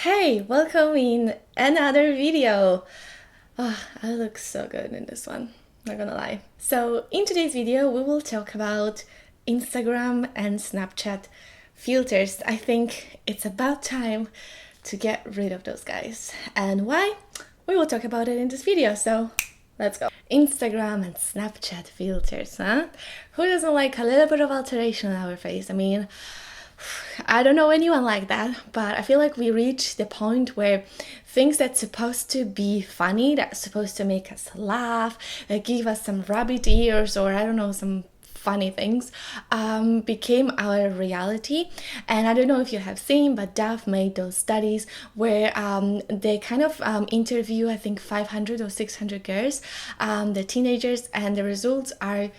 Hey, welcome in another video. I look so good in this one, not gonna lie. So in today's video, we will talk about Instagram and Snapchat filters. I think it's about time to get rid of those guys. And why? We will talk about it in this video, so let's go. Instagram and Snapchat filters, huh? Who doesn't like a little bit of alteration on our face? I mean, I don't know anyone like that, but I feel like we reach the point where things that's supposed to be funny, that's supposed to make us laugh, that give us some rabbit ears or I don't know, some funny things, became our reality. And I don't know if you have seen, but Dove made those studies where they kind of interview, I think 500 or 600 girls, the teenagers, and the results are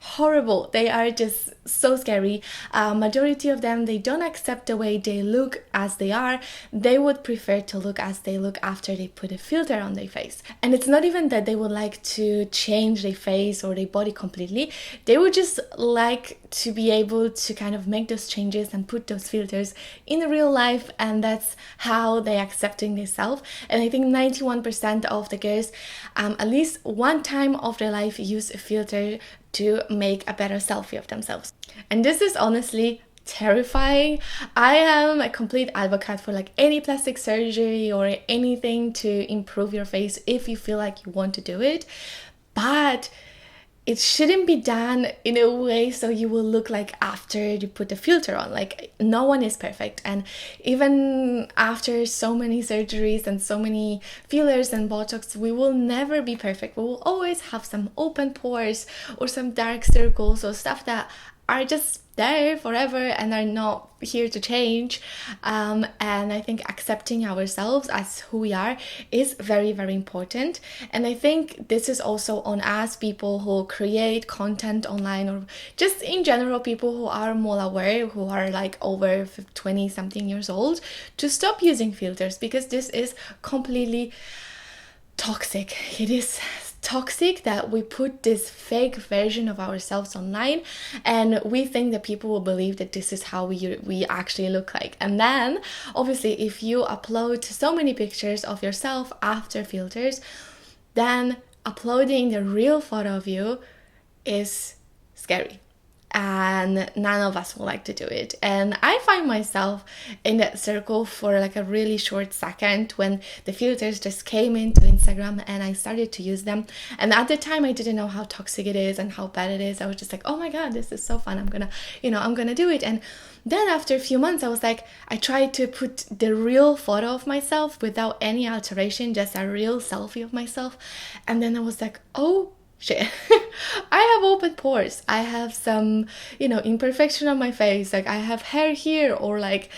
horrible. They are just so scary. Majority of them, they don't accept the way they look as they are. They would prefer to look as they look after they put a filter on their face. And it's not even that they would like to change their face or their body completely. They would just like to be able to kind of make those changes and put those filters in real life, and that's how they're accepting themselves. And I think 91% of the girls at least one time of their life use a filter to make a better selfie of themselves. And this is honestly terrifying. I am a complete advocate for like any plastic surgery or anything to improve your face if you feel like you want to do it, but it shouldn't be done in a way so you will look like after you put the filter on. Like, no one is perfect, and even after so many surgeries and so many fillers and Botox, we will never be perfect. We will always have some open pores or some dark circles or stuff that are just there forever and are not here to change. And I think accepting ourselves as who we are is very, very important. And I think this is also on us, people who create content online, or just in general people who are more aware, who are like over 20 something years old, to stop using filters, because this is completely toxic. It is toxic that we put this fake version of ourselves online, and we think that people will believe that this is how we actually look like. And then obviously if you upload so many pictures of yourself after filters, then uploading the real photo of you is scary, and none of us will like to do it. And I find myself in that circle for like a really short second when the filters just came into Instagram and I started to use them. And at the time I didn't know how toxic it is and how bad it is. I was just like, oh my god, this is so fun, I'm gonna do it. And then after a few months I was like, I tried to put the real photo of myself without any alteration, just a real selfie of myself, and then I was like, oh shit. I have open pores, I have some imperfection on my face, like I have hair here or like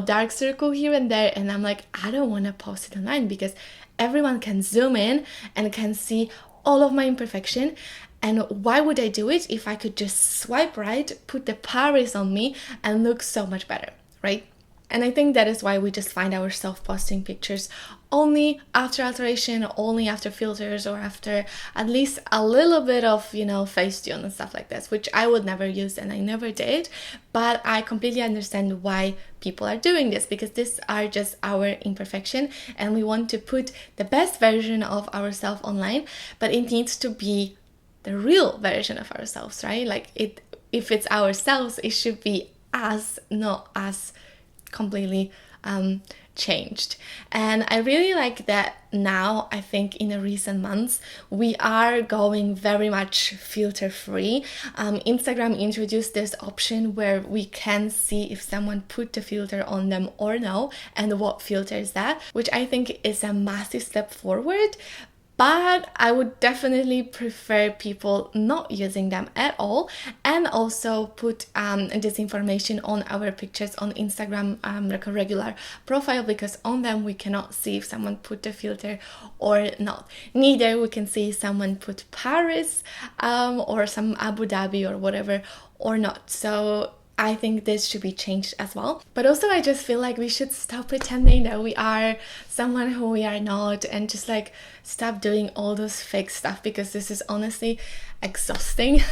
dark circle here and there, and I'm like, I don't want to post it online because everyone can zoom in and can see all of my imperfection. And why would I do it if I could just swipe right, put the Paris on me and look so much better, right? And I think that is why we just find ourselves posting pictures only after alteration, only after filters, or after at least a little bit of, Facetune and stuff like this, which I would never use and I never did. But I completely understand why people are doing this, because these are just our imperfection and we want to put the best version of ourselves online, but it needs to be the real version of ourselves, right? Like if it's ourselves, it should be us, not us completely changed. And I really like that now. I think in the recent months we are going very much filter free. Instagram introduced this option where we can see if someone put the filter on them or no, and what filter is that, which I think is a massive step forward. But I would definitely prefer people not using them at all, and also put this information on our pictures on Instagram, like a regular profile, because on them we cannot see if someone put the filter or not. Neither we can see if someone put Paris or some Abu Dhabi or whatever or not. So I think this should be changed as well. But also I just feel like we should stop pretending that we are someone who we are not, and just like stop doing all those fake stuff, because this is honestly exhausting.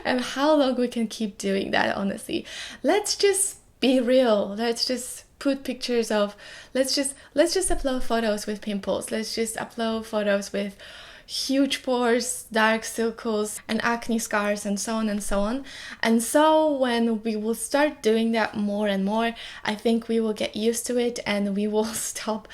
And how long we can keep doing that, honestly. Let's just be real. Let's just put pictures of, let's just upload photos with pimples, let's just upload photos with huge pores, dark circles, and acne scars, and so on and so on. And so when we will start doing that more and more, I think we will get used to it, and we will stop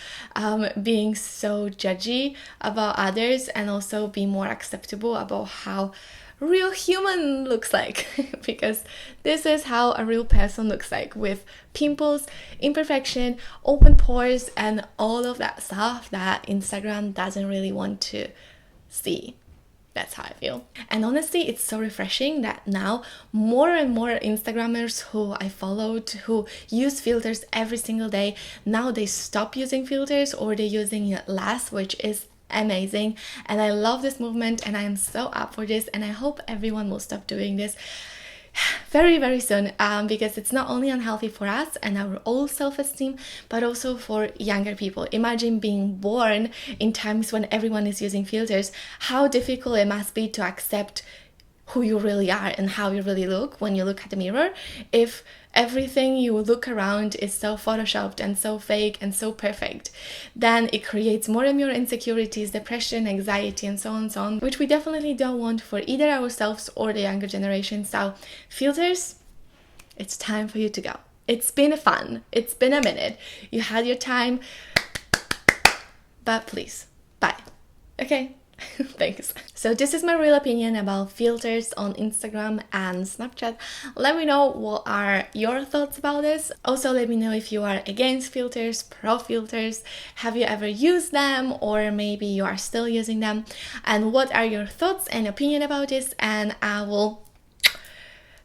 being so judgy about others, and also be more acceptable about how real human looks like because this is how a real person looks like, with pimples, imperfection, open pores, and all of that stuff that Instagram doesn't really want to see. That's how I feel. And honestly, it's so refreshing that now more and more Instagrammers who I followed, who use filters every single day, now they stop using filters, or they're using it less, which is amazing. And I love this movement, and I am so up for this, and I hope everyone will stop doing this very, very soon, because it's not only unhealthy for us and our old self-esteem, but also for younger people. Imagine being born in times when everyone is using filters, how difficult it must be to accept who you really are and how you really look when you look at the mirror. If everything you look around is so photoshopped and so fake and so perfect, then it creates more and more insecurities, depression, anxiety, and so on, which we definitely don't want for either ourselves or the younger generation. So filters, it's time for you to go. It's been fun. It's been a minute. You had your time, but please, bye. Okay. Thanks. So this is my real opinion about filters on Instagram and Snapchat. Let me know what are your thoughts about this. Also, let me know if you are against filters, pro filters, have you ever used them, or maybe you are still using them, and what are your thoughts and opinion about this. And I will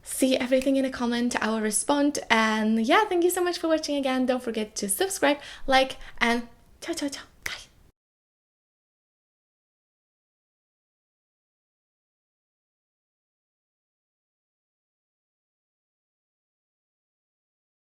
see everything in a comment. I will respond. And yeah, thank you so much for watching again. Don't forget to subscribe, like, and ciao ciao ciao.